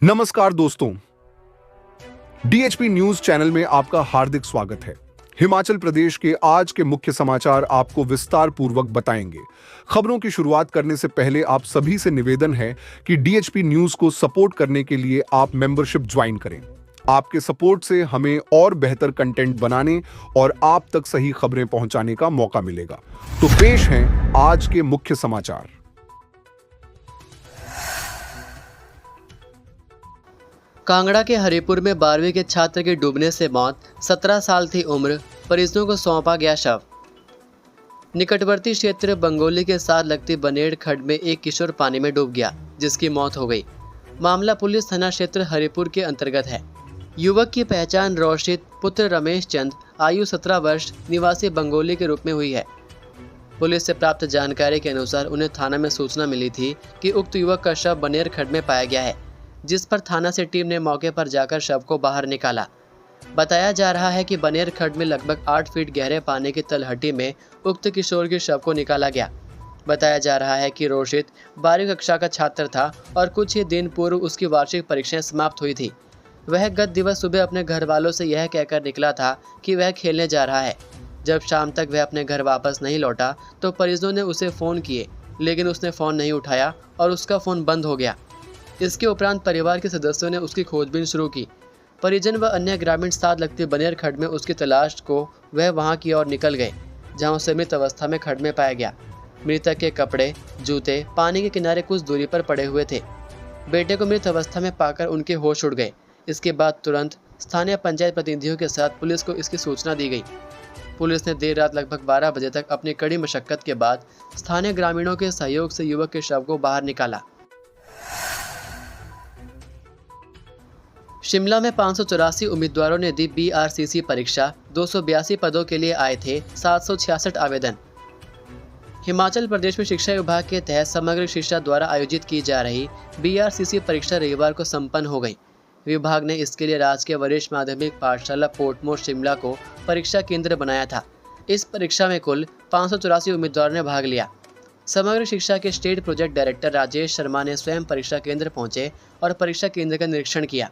नमस्कार दोस्तों, DHP news channel में आपका हार्दिक स्वागत है। हिमाचल प्रदेश के आज के मुख्य समाचार आपको विस्तार पूर्वक बताएंगे। खबरों की शुरुआत करने से पहले आप सभी से निवेदन है कि डीएचपी न्यूज को सपोर्ट करने के लिए आप मेंबरशिप ज्वाइन करें। आपके सपोर्ट से हमें और बेहतर कंटेंट बनाने और आप तक सही खबरें पहुंचाने का मौका मिलेगा। तो पेश हैं आज के मुख्य समाचार। कांगड़ा के हरिपुर में 12वीं के छात्र की डूबने से मौत, 17 साल थी उम्र, परिजनों को सौंपा गया शव। निकटवर्ती क्षेत्र बंगोली के साथ लगती बनेड़ खड्ड में एक किशोर पानी में डूब गया, जिसकी मौत हो गई। मामला पुलिस थाना क्षेत्र हरिपुर के अंतर्गत है। युवक की पहचान रोशित पुत्र रमेश चंद, आयु 17 वर्ष, निवासी बंगोली के रूप में हुई है। पुलिस से प्राप्त जानकारी के अनुसार उन्हें थाना में सूचना मिली थी कि उक्त युवक का शव बनेड़ खड्ड में पाया गया है, जिस पर थाना से टीम ने मौके पर जाकर शव को बाहर निकाला। बताया जा रहा है कि बनेड़ खड्ड में लगभग 8 फीट गहरे पानी की तलहटी में उक्त किशोर के शव को निकाला गया। बताया जा रहा है कि रोशित 12वीं कक्षा का छात्र था और कुछ ही दिन पूर्व उसकी वार्षिक परीक्षाएं समाप्त हुई थी। वह गत दिवस सुबह अपने घर वालों से यह कहकर निकला था कि वह खेलने जा रहा है। जब शाम तक वह अपने घर वापस नहीं लौटा तो परिजनों ने उसे फ़ोन किए, लेकिन उसने फ़ोन नहीं उठाया और उसका फ़ोन बंद हो गया। इसके उपरांत परिवार के सदस्यों ने उसकी खोजबीन शुरू की। परिजन व अन्य ग्रामीण साथ लगती बनेड़ खड्ड में उसकी तलाश को वह वहां की ओर निकल गए, जहां उसे मृत अवस्था में खड्ड में पाया गया। मृतक के कपड़े, जूते पानी के किनारे कुछ दूरी पर पड़े हुए थे। बेटे को मृत अवस्था में पाकर उनके होश उड़ गए। इसके बाद तुरंत स्थानीय पंचायत प्रतिनिधियों के साथ पुलिस को इसकी सूचना दी गई। पुलिस ने देर रात लगभग 12 बजे तक अपनी कड़ी मशक्कत के बाद स्थानीय ग्रामीणों के सहयोग से युवक के शव को बाहर निकाला। शिमला में 584 उम्मीदवारों ने दी बीआरसीसी परीक्षा, 282 पदों के लिए आए थे 766 आवेदन। हिमाचल प्रदेश में शिक्षा विभाग के तहत समग्र शिक्षा द्वारा आयोजित की जा रही बीआरसीसी परीक्षा रविवार को संपन्न हो गई। विभाग ने इसके लिए राजकीय वरिष्ठ माध्यमिक पाठशाला पोर्टमोर शिमला को परीक्षा केंद्र बनाया था। इस परीक्षा में कुल 584 उम्मीदवारों ने भाग लिया। समग्र शिक्षा के state project director Rajesh Sharma ने स्वयं परीक्षा केंद्र पहुंचे और परीक्षा केंद्र का निरीक्षण किया।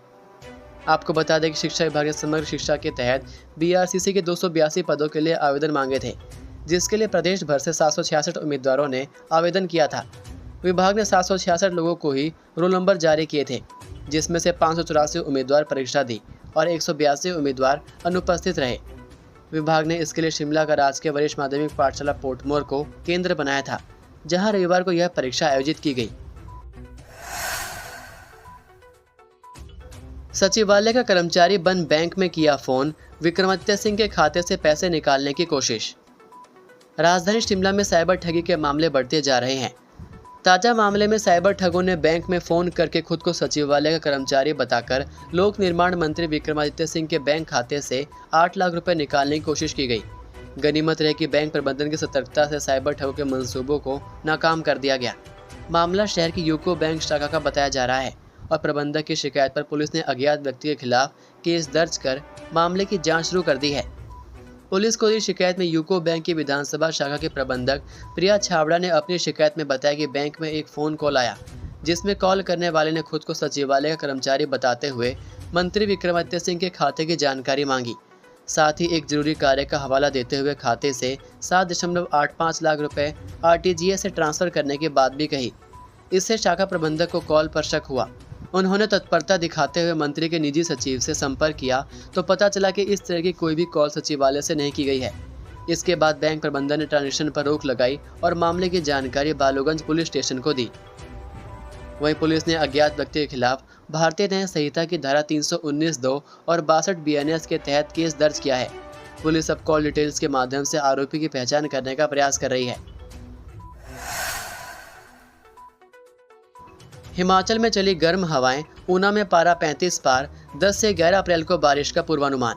आपको बता दें कि शिक्षा विभाग ने समग्र शिक्षा के तहत बीआरसीसी के 282 पदों के लिए आवेदन मांगे थे, जिसके लिए प्रदेश भर से 766 उम्मीदवारों ने आवेदन किया था। विभाग ने 766 लोगों को ही रोल नंबर जारी किए थे, जिसमें से 584 उम्मीदवार परीक्षा दी और 182 उम्मीदवार अनुपस्थित रहे। विभाग ने इसके लिए शिमला का राजकीय वरिष्ठ माध्यमिक पाठशाला पोर्टमोर को केंद्र बनाया था, जहाँ रविवार को यह परीक्षा आयोजित की गई। सचिवालय का कर्मचारी बन बैंक में किया फोन, विक्रमादित्य सिंह के खाते से पैसे निकालने की कोशिश। राजधानी शिमला में साइबर ठगी के मामले बढ़ते जा रहे हैं। ताजा मामले में साइबर ठगों ने बैंक में फोन करके खुद को सचिवालय का कर्मचारी बताकर लोक निर्माण मंत्री विक्रमादित्य सिंह के बैंक खाते से 8 लाख रुपए निकालने की कोशिश की गई। गनीमत रहे कि बैंक प्रबंधन की सतर्कता से साइबर ठगों के मंसूबों को नाकाम कर दिया गया। मामला शहर की यूको बैंक शाखा का बताया जा रहा है और प्रबंधक की शिकायत पर पुलिस ने अज्ञात व्यक्ति के खिलाफ केस दर्ज कर मामले की जांच शुरू कर दी है। पुलिस को दी शिकायत में यूको बैंक की विधानसभा शाखा के प्रबंधक प्रिया छाबड़ा ने अपनी शिकायत में बताया कि बैंक में एक फ़ोन कॉल आया, जिसमें कॉल करने वाले ने खुद को सचिवालय का कर्मचारी बताते हुए मंत्री विक्रमादित्य सिंह के खाते की जानकारी मांगी। साथ ही एक जरूरी कार्य का हवाला देते हुए खाते से 7.85 लाख रुपए आरटीजीएस से ट्रांसफ़र करने की बात भी कही। इससे शाखा प्रबंधक को कॉल पर शक हुआ। उन्होंने तत्परता दिखाते हुए मंत्री के निजी सचिव से संपर्क किया तो पता चला कि इस तरह की कोई भी कॉल सचिवालय से नहीं की गई है। इसके बाद बैंक प्रबंधन ने ट्रांजेक्शन पर रोक लगाई और मामले की जानकारी बालूगंज पुलिस स्टेशन को दी। वहीं पुलिस ने अज्ञात व्यक्ति के खिलाफ भारतीय न्याय संहिता की धारा 319(2) और 62 BNS के तहत केस दर्ज किया है। पुलिस अब कॉल डिटेल्स के माध्यम से आरोपी की पहचान करने का प्रयास कर रही है। हिमाचल में चली गर्म हवाएं, ऊना में पारा 35 पार, 10 से 11 अप्रैल को बारिश का पूर्वानुमान।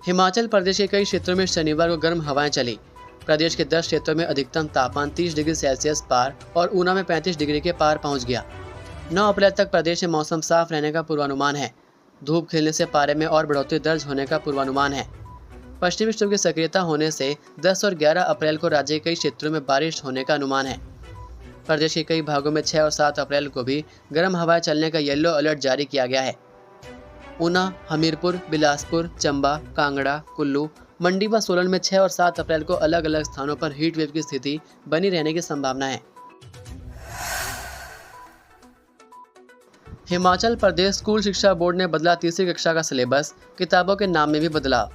हिमाचल प्रदेश के कई क्षेत्रों में शनिवार को गर्म हवाएं चली। प्रदेश के 10 क्षेत्रों में अधिकतम तापमान 30 डिग्री सेल्सियस पार और ऊना में 35 डिग्री के पार पहुंच गया। 9 अप्रैल तक प्रदेश में मौसम साफ रहने का पूर्वानुमान है। धूप खिलने से पारे में और बढ़ोतरी दर्ज होने का पूर्वानुमान है। पश्चिमी विक्षोभ की सक्रियता होने से 10 और 11 अप्रैल को राज्य के कई क्षेत्रों में बारिश होने का अनुमान है। प्रदेश के कई भागों में 6 और 7 अप्रैल को भी गर्म हवाएं चलने का येलो अलर्ट जारी किया गया है। ऊना, हमीरपुर, बिलासपुर, चंबा, कांगड़ा, कुल्लू, मंडी व सोलन में 6 और 7 अप्रैल को अलग अलग स्थानों पर हीट वेव की स्थिति बनी रहने की संभावना है। हिमाचल प्रदेश स्कूल शिक्षा बोर्ड ने बदला तीसरी कक्षा का सिलेबस, किताबों के नाम में भी बदलाव।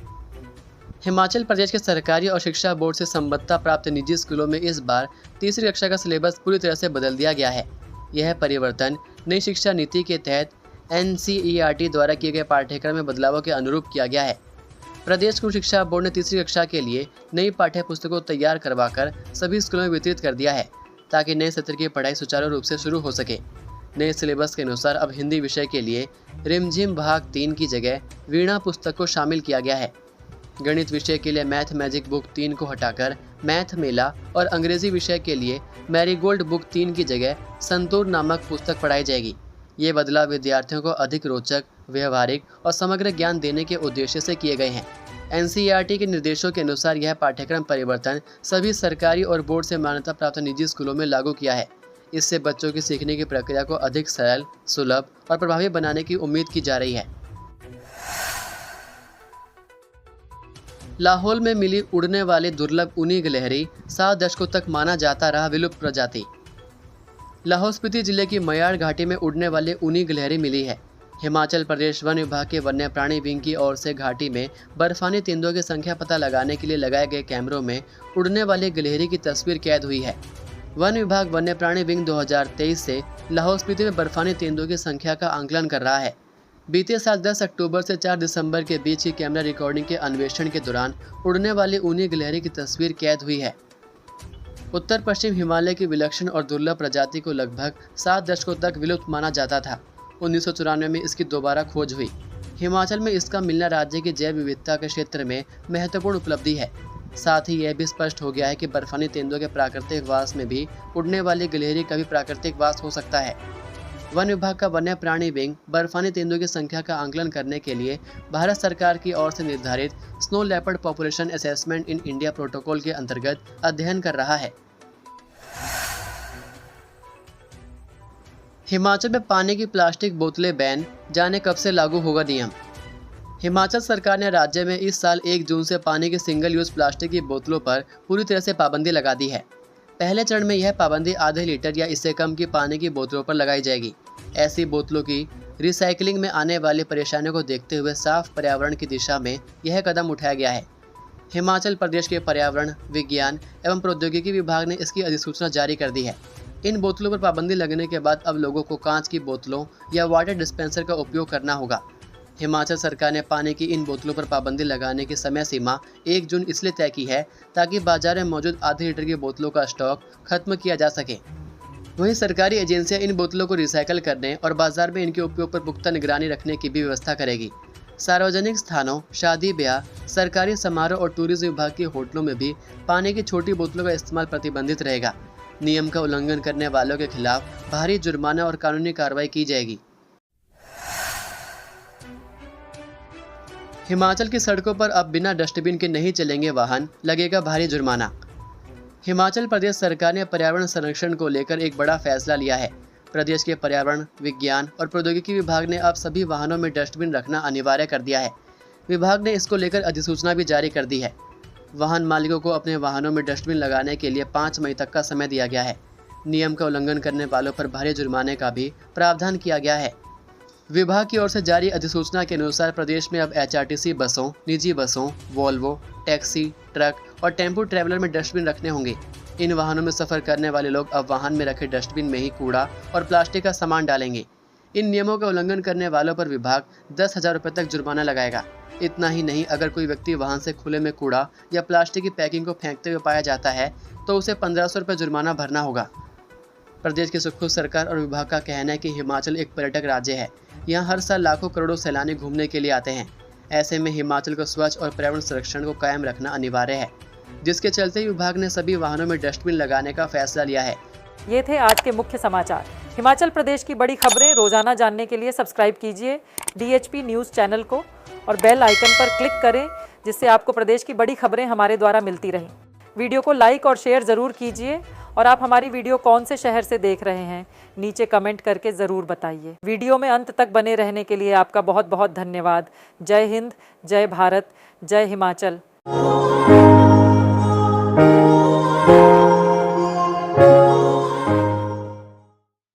हिमाचल प्रदेश के सरकारी और शिक्षा बोर्ड से संबद्धता प्राप्त निजी स्कूलों में इस बार तीसरी कक्षा का सिलेबस पूरी तरह से बदल दिया गया है। यह परिवर्तन नई शिक्षा नीति के तहत NCERT द्वारा किए गए पाठ्यक्रम में बदलावों के अनुरूप किया गया है। प्रदेश स्कूल शिक्षा बोर्ड ने तीसरी कक्षा के लिए नई पाठ्य पुस्तकों तैयार करवाकर सभी स्कूलों में वितरित कर दिया है, ताकि नए सत्र की पढ़ाई सुचारू रूप से शुरू हो सके। नए सिलेबस के अनुसार अब हिंदी विषय के लिए रिमझिम भाग 3 की जगह वीणा पुस्तक को शामिल किया गया है। गणित विषय के लिए मैथ मैजिक बुक 3 को हटाकर मैथ मेला और अंग्रेजी विषय के लिए मैरीगोल्ड बुक 3 की जगह संतूर नामक पुस्तक पढ़ाई जाएगी। ये बदलाव विद्यार्थियों को अधिक रोचक, व्यवहारिक और समग्र ज्ञान देने के उद्देश्य से किए गए हैं। NCERT के निर्देशों के अनुसार यह पाठ्यक्रम परिवर्तन सभी सरकारी और बोर्ड से मान्यता प्राप्त निजी स्कूलों में लागू किया है। इससे बच्चों की सीखने की प्रक्रिया को अधिक सरल, सुलभ और प्रभावी बनाने की उम्मीद की जा रही है। लाहौल में मिली उड़ने वाली दुर्लभ ऊनी गिलहरी 7 दशकों तक माना जाता रहा विलुप्त प्रजाति। लाहौल स्पीति जिले की मयाड़ घाटी में उड़ने वाली ऊनी गिलहरी मिली है। हिमाचल प्रदेश वन विभाग के वन्य प्राणी विंग की ओर से घाटी में बर्फानी तेंदुओं की संख्या पता लगाने के लिए लगाए गए कैमरों में उड़ने वाली गिलहरी की तस्वीर कैद हुई है। वन विभाग वन्य प्राणी विंग 2023 से लाहौल स्पीति में बर्फानी तेंदुओं की संख्या का आंकलन कर रहा है। बीते साल 10 अक्टूबर से 4 दिसंबर के बीच की कैमरा रिकॉर्डिंग के अन्वेषण के दौरान उड़ने वाली ऊनी गिलहरी की तस्वीर कैद हुई है। उत्तर पश्चिम हिमालय की विलक्षण और दुर्लभ प्रजाति को लगभग 7 दशकों तक विलुप्त माना जाता था। 1994 में इसकी दोबारा खोज हुई। हिमाचल में इसका मिलना राज्य की जैव विविधता के क्षेत्र में महत्वपूर्ण उपलब्धि है। साथ ही यह भी स्पष्ट हो गया है कि बर्फानी तेंदुओं के प्राकृतिक वास में भी उड़ने वाली गिलहरी का भी प्राकृतिक वास हो सकता है। वन विभाग का वन्य प्राणी विंग बर्फानी तेंदुओं की संख्या का आंकलन करने के लिए भारत सरकार की ओर से निर्धारित snow leopard population assessment in India protocol के अंतर्गत अध्ययन कर रहा है। हिमाचल में पानी की प्लास्टिक बोतलें बैन, जाने कब से लागू होगा नियम। हिमाचल सरकार ने राज्य में इस साल 1 जून से पानी की सिंगल यूज प्लास्टिक की बोतलों पर पूरी तरह से पाबंदी लगा दी है। पहले चरण में यह पाबंदी आधे लीटर या इससे कम की पानी की बोतलों पर लगाई जाएगी। ऐसी बोतलों की रिसाइकलिंग में आने वाली परेशानियों को देखते हुए साफ पर्यावरण की दिशा में यह कदम उठाया गया है। हिमाचल प्रदेश के पर्यावरण, विज्ञान एवं प्रौद्योगिकी विभाग ने इसकी अधिसूचना जारी कर दी है। इन बोतलों पर पाबंदी लगने के बाद अब लोगों को कांच की बोतलों या वाटर डिस्पेंसर का उपयोग करना होगा। हिमाचल सरकार ने पानी की इन बोतलों पर पाबंदी लगाने की समय सीमा 1 जून इसलिए तय की है ताकि बाजार में मौजूद आधे लीटर की बोतलों का स्टॉक खत्म किया जा सके। वहीं सरकारी एजेंसियां इन बोतलों को रिसाइकल करने और बाजार में इनके उपयोग पर पुख्ता निगरानी रखने की भी व्यवस्था करेगी। सार्वजनिक स्थानों, शादी ब्याह, सरकारी समारोह और टूरिज्म विभाग के होटलों में भी पानी की छोटी बोतलों का इस्तेमाल प्रतिबंधित रहेगा। नियम का उल्लंघन करने वालों के खिलाफ भारी जुर्माना और कानूनी कार्रवाई की जाएगी। हिमाचल की सड़कों पर अब बिना डस्टबिन के नहीं चलेंगे वाहन, लगेगा भारी जुर्माना। हिमाचल प्रदेश सरकार ने पर्यावरण संरक्षण को लेकर एक बड़ा फैसला लिया है। प्रदेश के पर्यावरण, विज्ञान और प्रौद्योगिकी विभाग ने अब सभी वाहनों में डस्टबिन रखना अनिवार्य कर दिया है। विभाग ने इसको लेकर अधिसूचना भी जारी कर दी है। वाहन मालिकों को अपने वाहनों में डस्टबिन लगाने के लिए 5 मई तक का समय दिया गया है। नियम का उल्लंघन करने वालों पर भारी जुर्माने का भी प्रावधान किया गया है। विभाग की ओर से जारी अधिसूचना के अनुसार प्रदेश में अब HRTC बसों, निजी बसों, वोल्वो, टैक्सी, ट्रक और टेम्पो ट्रैवलर में डस्टबिन रखने होंगे। इन वाहनों में सफर करने वाले लोग अब वाहन में रखे डस्टबिन में ही कूड़ा और प्लास्टिक का सामान डालेंगे। इन नियमों का उल्लंघन करने वालों पर विभाग 10,000 रुपये तक जुर्माना लगाएगा। इतना ही नहीं, अगर कोई व्यक्ति वाहन से खुले में कूड़ा या प्लास्टिक की पैकिंग को फेंकते हुए पाया जाता है तो उसे 1500 रुपये जुर्माना भरना होगा। प्रदेश की खुद सरकार और विभाग का कहना है कि हिमाचल एक पर्यटक राज्य है। यहाँ हर साल लाखों करोड़ों सैलानी घूमने के लिए आते हैं। ऐसे में हिमाचल को स्वच्छ और पर्यावरण संरक्षण को कायम रखना अनिवार्य है, जिसके चलते विभाग ने सभी वाहनों में डस्टबिन लगाने का फैसला लिया है। ये थे आज के मुख्य समाचार। हिमाचल प्रदेश की बड़ी खबरें रोजाना जानने के लिए सब्सक्राइब कीजिए DHP न्यूज़ चैनल को और बेल आइकन पर क्लिक करें, जिससे आपको प्रदेश की बड़ी खबरें हमारे द्वारा मिलती रहें। वीडियो को लाइक और शेयर ज़रूर कीजिए और आप हमारी वीडियो कौन से शहर से देख रहे हैं, नीचे कमेंट करके ज़रूर बताइए। वीडियो में अंत तक बने रहने के लिए आपका बहुत बहुत धन्यवाद। जय हिंद, जय भारत, जय हिमाचल।